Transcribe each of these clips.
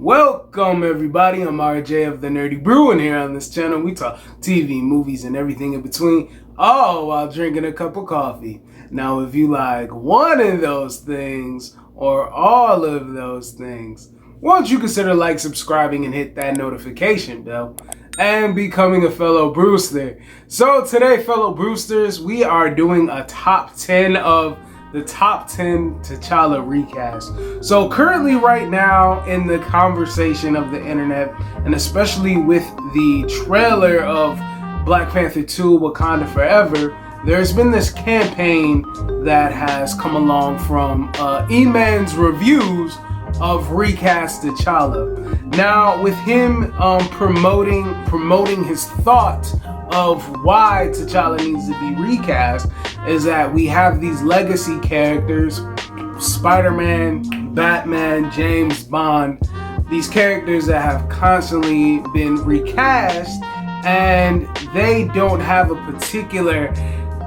Welcome everybody, I'm RJ of the Nerdy Brew, and here on this channel we talk TV, movies, and everything in between, all while drinking a cup of coffee. Now if you like one of those things, or all of those things, why don't you consider like, subscribing, and hit that notification bell, and becoming a fellow Brewster. So today, fellow Brewsters, we are doing a top 10 of the top 10 T'Challa Recast. So currently right now in the conversation of the internet, and especially with the trailer of Black Panther 2 Wakanda Forever, there's been this campaign that has come along from Amen's reviews of Recast T'Challa. Now with him promoting his thought of why T'Challa needs to be recast is that we have these legacy characters, Spider-Man, Batman, James Bond, these characters that have constantly been recast and they don't have a particular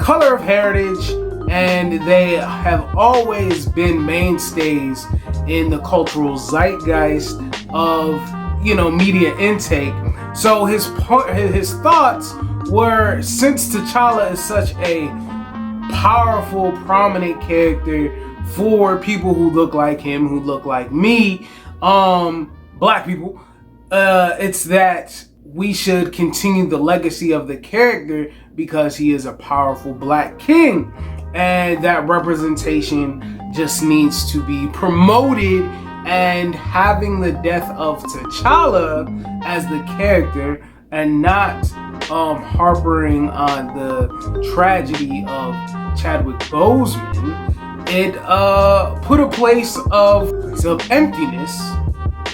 color of heritage, and they have always been mainstays in the cultural zeitgeist of, media intake. So his thoughts were, since T'Challa is such a powerful, prominent character for people who look like him, who look like me, black people, it's that we should continue the legacy of the character because he is a powerful black king, and that representation just needs to be promoted. And having the death of T'Challa as the character and not harping on the tragedy of Chadwick Boseman, it put a place of emptiness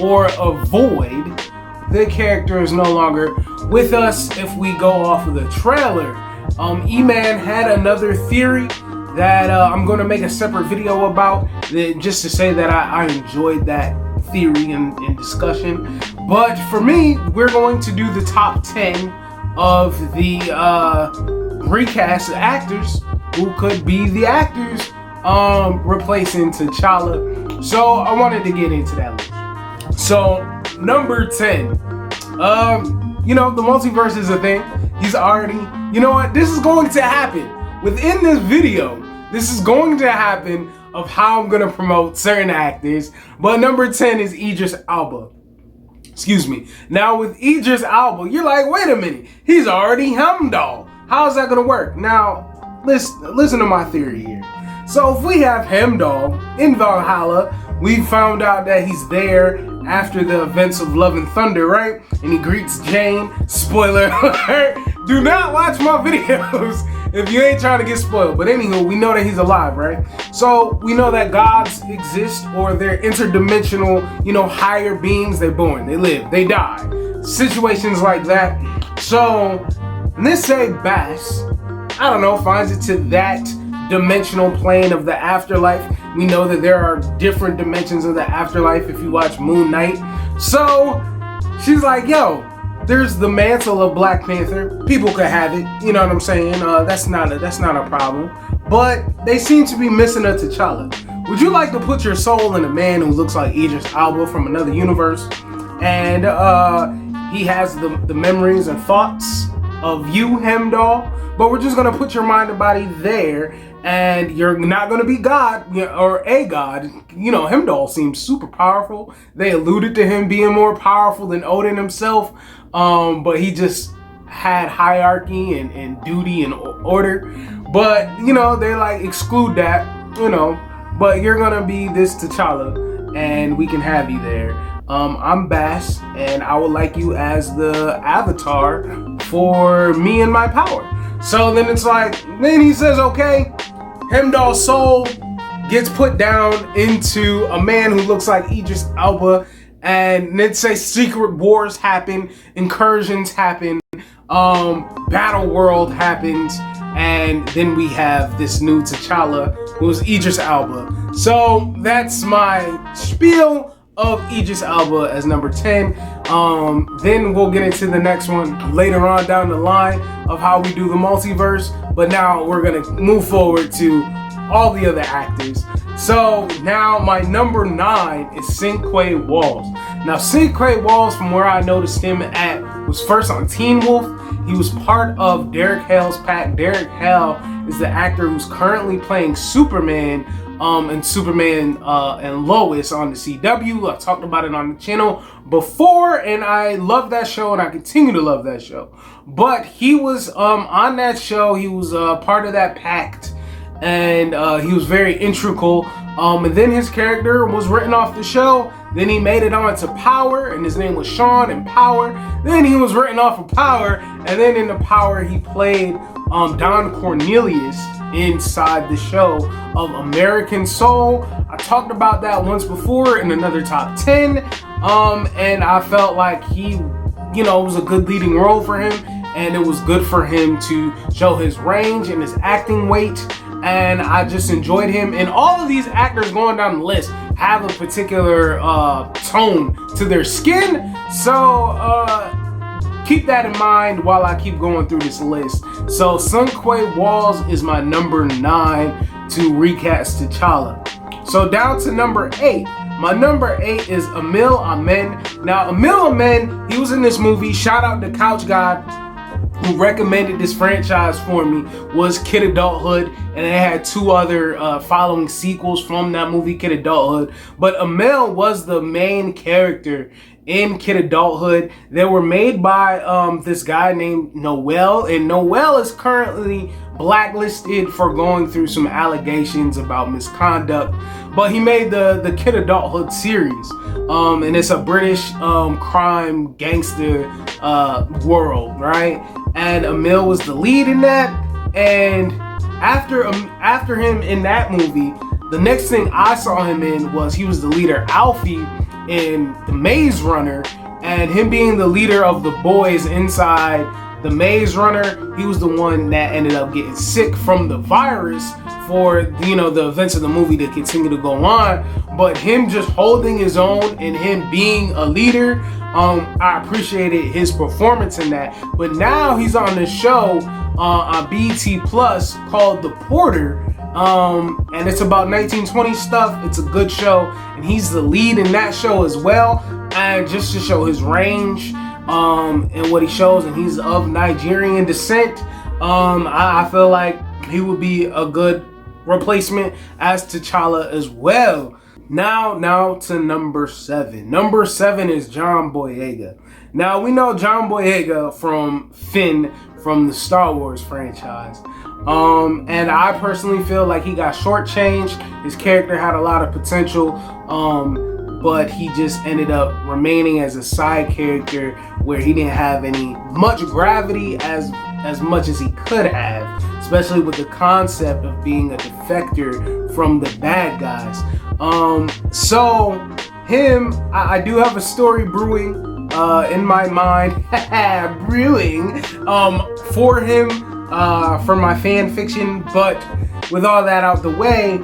or a void. The character is no longer with us if we go off of the trailer. E-Man had another theory that I'm going to make a separate video about, just to say that I enjoyed that theory and discussion. But for me, we're going to do the top 10 of the recast actors who could be the actors replacing T'Challa. So I wanted to get into that list. So number 10, the multiverse is a thing. He's already, this is going to happen within this video. This is going to happen of how I'm going to promote certain actors. But number 10 is Idris Alba. Excuse me. Now with Idris Alba, you're like, wait a minute. He's already Heimdall. How's that going to work? Now, listen to my theory here. So if we have Heimdall in Valhalla, we found out that he's there after the events of Love and Thunder, right? And he greets Jane. Spoiler alert. Do not watch my videos if you ain't trying to get spoiled. But anywho, we know that he's alive, right? So we know that gods exist, or they're interdimensional, higher beings. They're born, they live, they die. Situations like that. So let's say Bass, finds it to that dimensional plane of the afterlife. We know that there are different dimensions of the afterlife if you watch Moon Knight. So she's like, yo, there's the mantle of Black Panther. People could have it. You know what I'm saying? That's not a problem. But they seem to be missing a T'Challa. Would you like to put your soul in a man who looks like Idris Alba from another universe, and he has the memories and thoughts of you, Heimdall, but we're just gonna put your mind and body there, and you're not gonna be God, or a god. Heimdall seems super powerful. They alluded to him being more powerful than Odin himself, but he just had hierarchy and duty and order. But they like exclude that, but you're gonna be this T'Challa, and we can have you there. I'm Bass, and I would like you as the avatar for me and my power. So then it's like, then he says, okay, Heimdall's soul gets put down into a man who looks like Idris Alba, and let's say secret wars happen, incursions happen, battle world happens, and then we have this new T'Challa who's Idris Alba. So that's my spiel of Idris Alba as number 10. Then we'll get into the next one later on down the line of how we do the multiverse. But now we're gonna move forward to all the other actors. So now my number 9 is Cinque Walls. Now, Cinque Walls, from where I noticed him at, was first on Teen Wolf. He was part of Derek Hale's pack. Derek Hale is the actor who's currently playing Superman and Superman and Lois on the CW. I talked about it on the channel before, and I love that show, and I continue to love that show. But he was on that show. He was part of that pact, and he was very integral. And then his character was written off the show. Then he made it on to Power, and his name was Sean in Power. Then he was written off of Power, and then in the Power he played Don Cornelius inside the show of American Soul. I talked about that once before in another top 10, and I felt like he, it was a good leading role for him, and it was good for him to show his range and his acting weight. And I just enjoyed him. And all of these actors going down the list have a particular tone to their skin. So keep that in mind while I keep going through this list. So Cinque Walls is my number 9 to recast T'Challa. So down to number 8. My number 8 is Emil Amen. Now, Emil Amen, he was in this movie. Shout out to Couch God, who recommended this franchise for me, was Kid Adulthood, and it had 2 other following sequels from that movie, Kid Adulthood. But Emil was the main character in Kid Adulthood. They were made by this guy named Noel, and Noel is currently blacklisted for going through some allegations about misconduct. But he made the Kid Adulthood series, and it's a British crime gangster world, right? And Emil was the lead in that. And after him in that movie, the next thing I saw him in was he was the leader Alfie in The Maze Runner, and him being the leader of the boys inside the Maze Runner, he was the one that ended up getting sick from the virus for the events of the movie to continue to go on. But him just holding his own and him being a leader, I appreciated his performance in that. But now he's on this show on BET Plus called The Porter, and it's about 1920 stuff. It's a good show, and he's the lead in that show as well. And just to show his range and what he shows, and he's of Nigerian descent, I feel like he would be a good replacement as T'Challa as well. Now to number 7. Number 7 is John Boyega. Now, we know John Boyega from Finn from the Star Wars franchise. And I personally feel like he got shortchanged. His character had a lot of potential, but he just ended up remaining as a side character where he didn't have much gravity as much as he could have, especially with the concept of being a defector from the bad guys. So him, I do have a story brewing in my mind, brewing for him, for my fan fiction. But with all that out the way,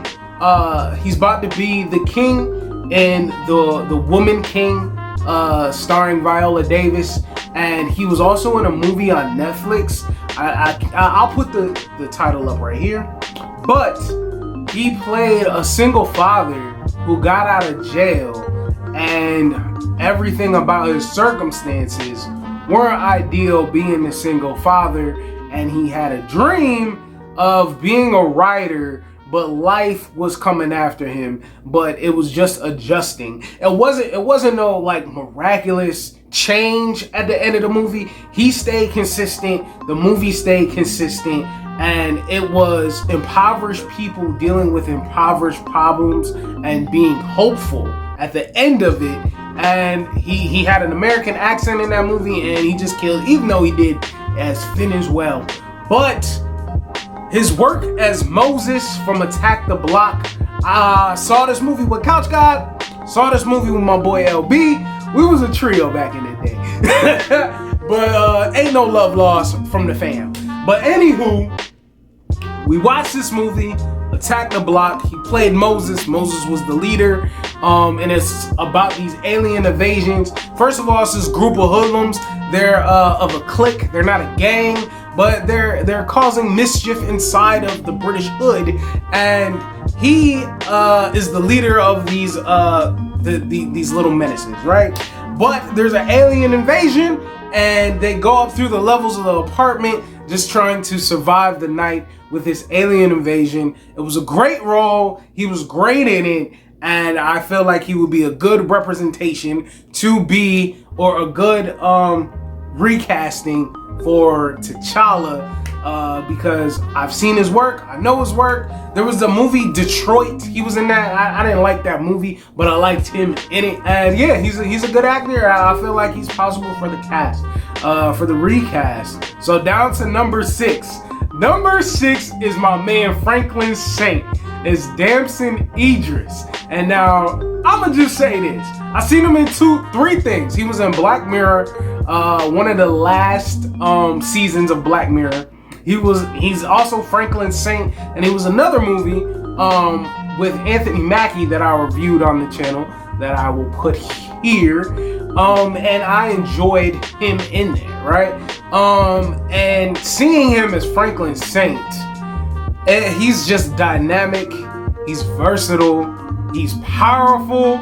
he's about to be the king in the Woman King, starring Viola Davis, and he was also in a movie on Netflix. I'll put the title up right here. But he played a single father who got out of jail, and everything about his circumstances weren't ideal being a single father, and he had a dream of being a writer, but life was coming after him, but it was just adjusting. It wasn't no like miraculous change at the end of the movie. He stayed consistent, the movie stayed consistent, and it was impoverished people dealing with impoverished problems and being hopeful at the end of it. And he had an American accent in that movie, and he just killed, even though he did as Finn as well. But his work as Moses from Attack the Block, I saw this movie with Couch God, saw this movie with my boy LB. We was a trio back in the day. But ain't no love lost from the fam. But anywho, we watched this movie, Attack the Block. He played Moses. Moses was the leader. And it's about these alien invasions. First of all, it's this group of hoodlums. They're of a clique. They're not a gang, but they're causing mischief inside of the British hood. And he is the leader of these little menaces, right? but there's an alien invasion, and they go up through the levels of the apartment just trying to survive the night with this alien invasion. It was a great role. He was great in it, and I feel like he would be a good representation to be, or a good recasting for T'Challa, because I've seen his work. I know his work. There was the movie Detroit. He was in that. I didn't like that movie, but I liked him in it. And yeah, he's a good actor. I feel like he's possible for the cast, for the recast. So down to number 6. Number 6 is my man Franklin Saint. It's Damson Idris. And now I'ma just say this. I seen him in 3 things. He was in Black Mirror, one of the last seasons of Black Mirror. He's also Franklin Saint, and he was another movie with Anthony Mackie that I reviewed on the channel that I will put here. And I enjoyed him in there, right? And seeing him as Franklin Saint, he's just dynamic, he's versatile, he's powerful,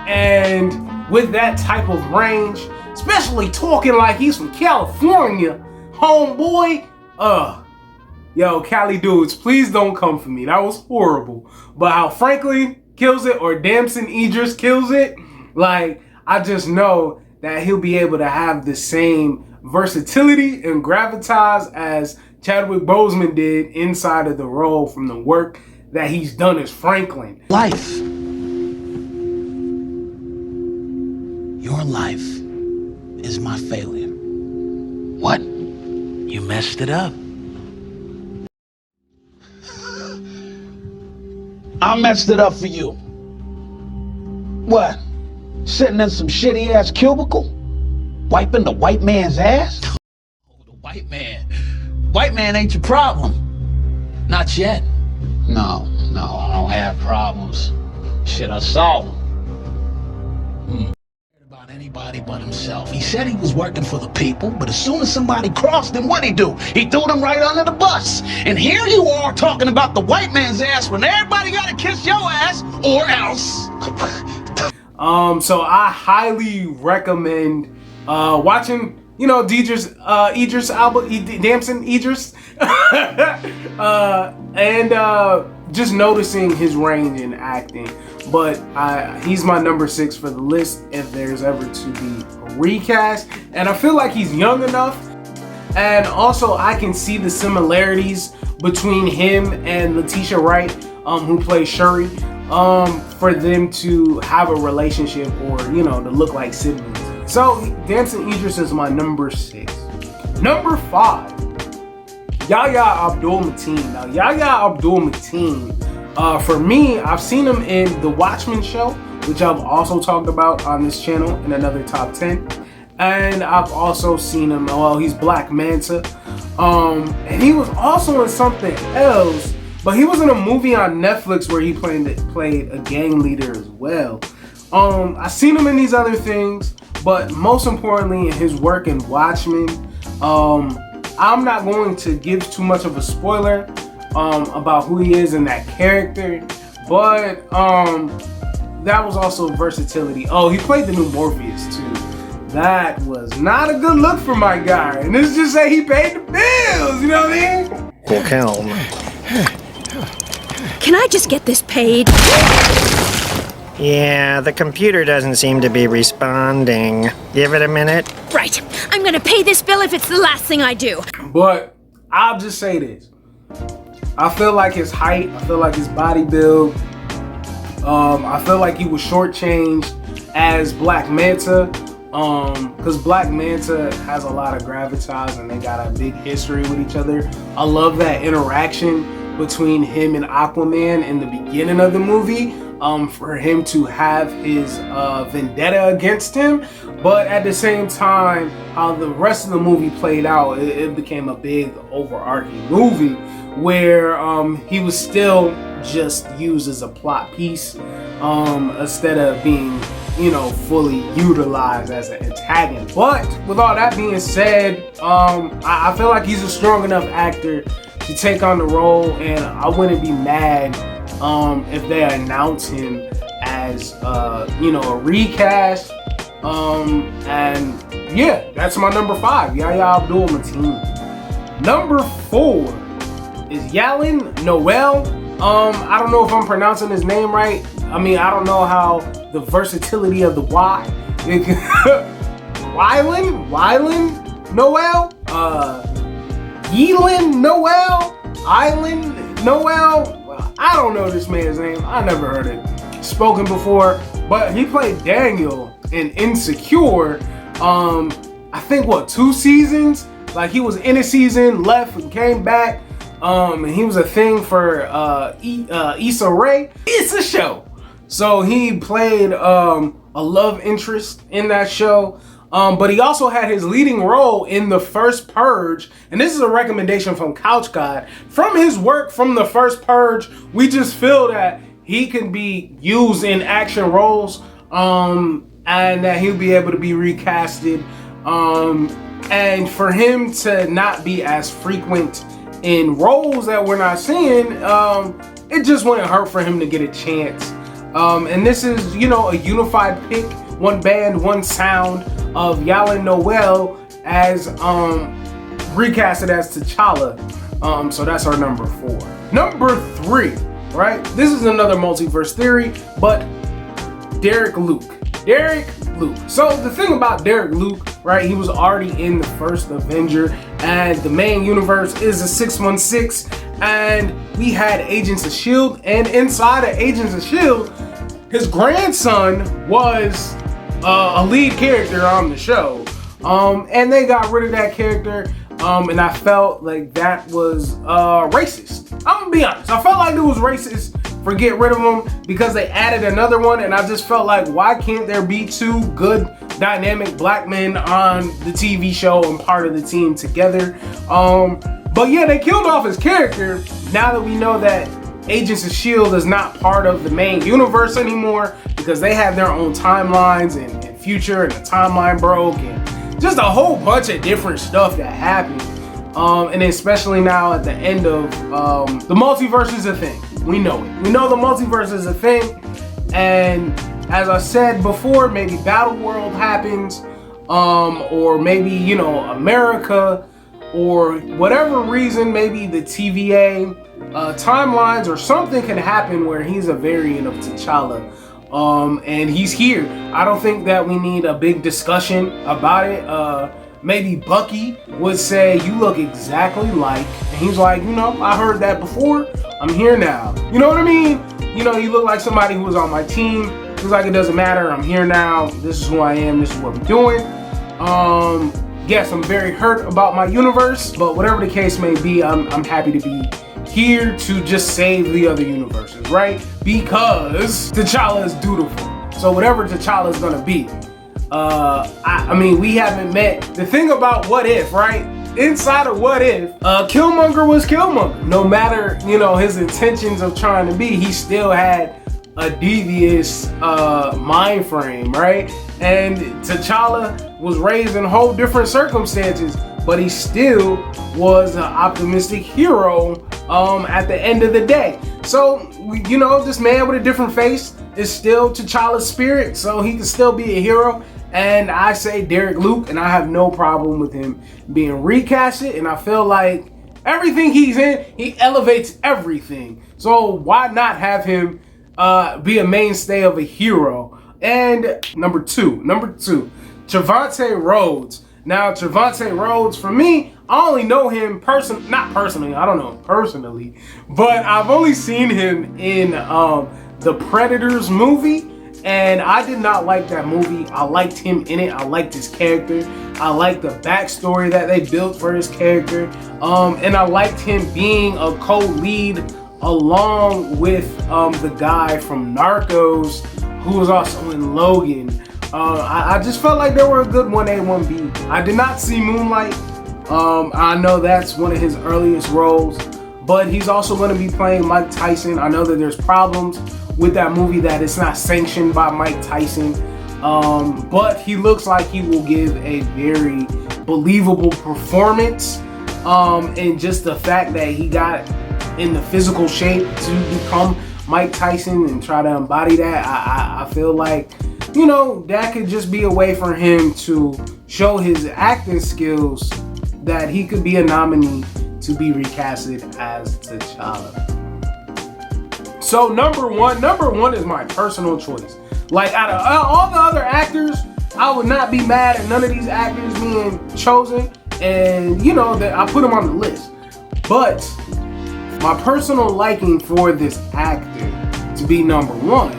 and with that type of range, especially talking like he's from California, homeboy, yo, Cali dudes, please don't come for me. That was horrible. But how Franklin kills it, or Damson Idris kills it, like, I just know that he'll be able to have the same versatility and gravitas as Chadwick Boseman did inside of the role from the work that he's done as Franklin. Life. Your life is my failure. What? You messed it up. I messed it up for you. What? Sitting in some shitty ass cubicle? Wiping the white man's ass? Oh, the white man. White man ain't your problem. Not yet. No, I don't have problems. Shit, I solve them. About anybody but himself. He said he was working for the people, but as soon as somebody crossed him, what'd he do? He threw them right under the bus. And here you are talking about the white man's ass when everybody gotta kiss your ass, or else. So I highly recommend watching, you know, Idris Alba, Damson Idris, and just noticing his range in acting. But he's my number 6 for the list if there's ever to be a recast. And I feel like he's young enough, and also I can see the similarities between him and Letitia Wright, who plays Shuri, for them to have a relationship, or, you know, to look like siblings. So Damson Idris is my number 6. Number 5, Yaya AbdulMateen. Now Yaya AbdulMateen, for me, I've seen him in The Watchmen show, which I've also talked about on this channel in another top 10. And I've also seen him, well, he's Black Manta. And he was also in something else, but he was in a movie on Netflix where he played a gang leader as well. I've seen him in these other things, but most importantly in his work in Watchmen. I'm not going to give too much of a spoiler about who he is in that character, but that was also versatility. Oh, he played the new Morpheus too. That was not a good look for my guy, and this just say he paid the bills, you know what I mean? Well, Calm. Can I just get this paid? Yeah, the computer doesn't seem to be responding. Give it a minute. Right. I'm gonna pay this bill if it's the last thing I do. But I'll just say this. I feel like his height, I feel like his body build, I feel like he was shortchanged as Black Manta, because Black Manta has a lot of gravitas and they got a big history with each other. I love that interaction between him and Aquaman in the beginning of the movie, for him to have his vendetta against him, but at the same time, how the rest of the movie played out, it became a big overarching movie where he was still just used as a plot piece, instead of being, you know, fully utilized as an antagonist. But with all that being said, I feel like he's a strong enough actor to take on the role, and I wouldn't be mad if they announce him as, you know, a recast. And yeah, that's my number 5, Yaya AbdulMateen. Number 4 is Noel. I don't know if I'm pronouncing his name right. I mean, I don't know how the versatility of the Y. Wylan Noel? Yelan Noel? Island Noel? I don't know this man's name. I never heard it spoken before, but he played Daniel in Insecure. I think 2 seasons? Like, he was in a season, left and came back. And he was a thing for Issa Rae. It's a show. So he played a love interest in that show. But he also had his leading role in the first Purge. And this is a recommendation from Couch God. From his work from the first Purge, we just feel that he can be used in action roles. And that he'll be able to be recasted. And for him to not be as frequent in roles that we're not seeing, it just wouldn't hurt for him to get a chance. And this is, a unified pick, one band, one sound of Yalan Noel as recasted as T'Challa. So that's our number 4. Number 3, right? This is another multiverse theory, but Derek Luke. So the thing about Derek Luke, right? He was already in the first Avenger, and the main universe is a 616, and we had Agents of S.H.I.E.L.D., and inside of Agents of S.H.I.E.L.D., his grandson was a lead character on the show. And they got rid of that character, and I felt like that was racist. I'm gonna be honest. I felt like it was racist for get rid of him because they added another one, and I just felt like, why can't there be 2 good dynamic black men on the TV show and part of the team together? But yeah, they killed off his character. Now that we know that Agents of S.H.I.E.L.D. is not part of the main universe anymore because they have their own timelines and future, and the timeline broke, and just a whole bunch of different stuff that happened. And especially now at the end of the multiverse is a thing. We know it. We know the multiverse is a thing. And as I said before, maybe Battle World happens, or maybe, America, or whatever reason, maybe the TVA timelines or something can happen where he's a variant of T'Challa. And he's here. I don't think that we need a big discussion about it. Maybe Bucky would say, you look exactly like, and he's like, I heard that before. I'm here now. You know what I mean? You look like somebody who was on my team. He's like, it doesn't matter. I'm here now. This is who I am. This is what we're doing. Yes, I'm very hurt about my universe, but whatever the case may be, I'm happy to be here to just save the other universes, right? Because T'Challa is dutiful. So whatever T'Challa is gonna be, I mean, we haven't met. The thing about What If, right? Inside of What If, Killmonger was Killmonger. No matter, his intentions of trying to be, he still had a devious mind frame, right? And T'Challa was raised in whole different circumstances, but he still was an optimistic hero at the end of the day. So, this man with a different face is still T'Challa's spirit, so he can still be a hero. And I say Derek Luke, and I have no problem with him being recasted, and I feel like everything he's in, he elevates everything. So why not have him be a mainstay of a hero? And number two, Trevante Rhodes. Now, Trevante Rhodes, for me, I only know him not personally, I don't know him personally, but I've only seen him in the Predators movie, and I did not like that movie. I liked him in it. I liked his character. I liked the backstory that they built for his character, and I liked him being a co-lead along with the guy from Narcos, who was also in Logan. I just felt like they were a good 1A, 1B. I did not see Moonlight. I know that's one of his earliest roles, but he's also going to be playing Mike Tyson. I know that there's problems with that movie that it's not sanctioned by Mike Tyson, but he looks like he will give a very believable performance, and just the fact that he got in the physical shape to become Mike Tyson and try to embody that, I feel like you know, that could just be a way for him to show his acting skills that he could be a nominee to be recasted as T'Challa. So number one is my personal choice. Like, out of all the other actors, I would not be mad at none of these actors being chosen, and you know that I put them on the list. But my personal liking for this actor to be number one,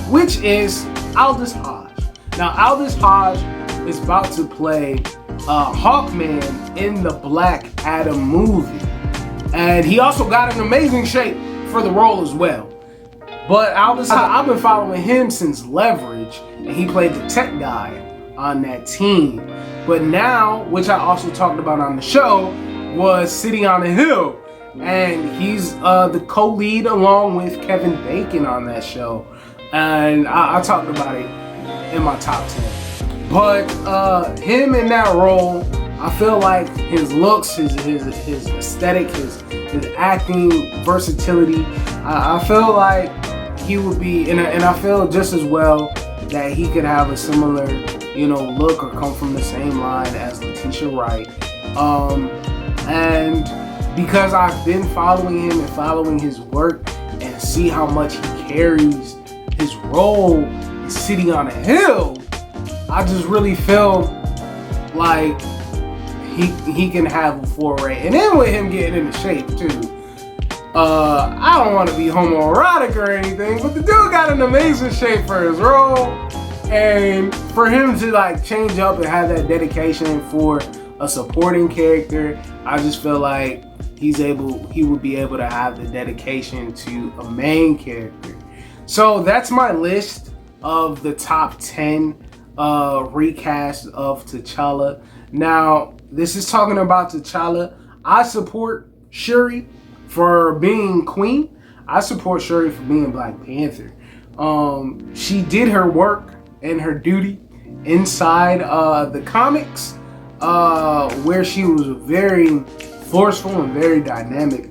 which is Aldous Hodges. Now, Aldous Hodges is about to play Hawkman in the Black Adam movie, and he also got an amazing shape for the role as well. But Aldous Hodges, I've been following him since Leverage, and he played the tech guy on that team. But now, which I also talked about on the show, was City on a Hill, and he's the co-lead along with Kevin Bacon on that show, and I talked about it in my top 10. But him in that role, I feel like his looks, his aesthetic, his acting versatility, I feel like he would be, and I feel just as well that he could have a similar, you know, look or come from the same line as Letitia Wright. And because I've been following him and following his work and see how much he carries his role in City on a Hill, I just really feel like he can have a foray. And then with him getting into shape too. I don't want to be homoerotic or anything, but the dude got an amazing shape for his role. And for him to like change up and have that dedication for a supporting character, I just feel like he would be able to have the dedication to a main character. So that's my list of the top 10 recasts of T'Challa. Now, this is talking about T'Challa. I support Shuri for being Queen. I support Shuri for being Black Panther. She did her work and her duty inside the comics, where she was very forceful and very dynamic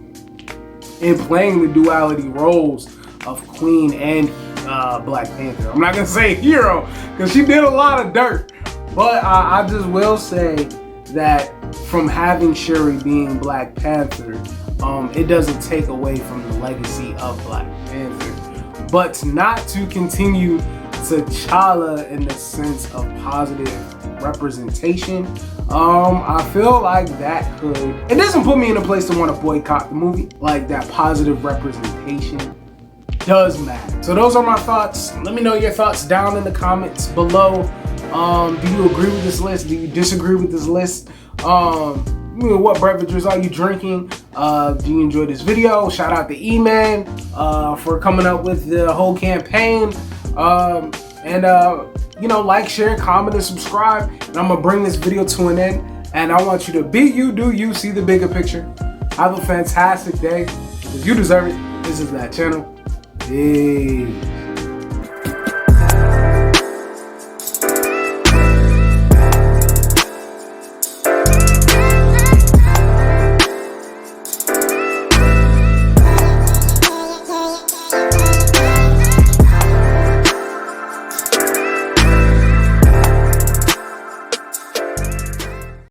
in playing the duality roles of Queen and Black Panther. I'm not gonna say hero because she did a lot of dirt, but I just will say that from having Shuri being Black Panther, it doesn't take away from the legacy of Black Panther. But not to continue T'Challa in the sense of positive representation, I feel like that could, it doesn't put me in a place to want to boycott the movie. Like, that positive representation does matter. So those are my thoughts. Let me know your thoughts down in the comments below. Do you agree with this list? Do you disagree with this list? What beverages are you drinking? Do you enjoy this video? Shout out to E-Man for coming up with the whole campaign. You know, like, share, comment, and subscribe. And I'm gonna bring this video to an end. And I want you to be you, do you, see the bigger picture. Have a fantastic day, because you deserve it. This is that channel. Peace.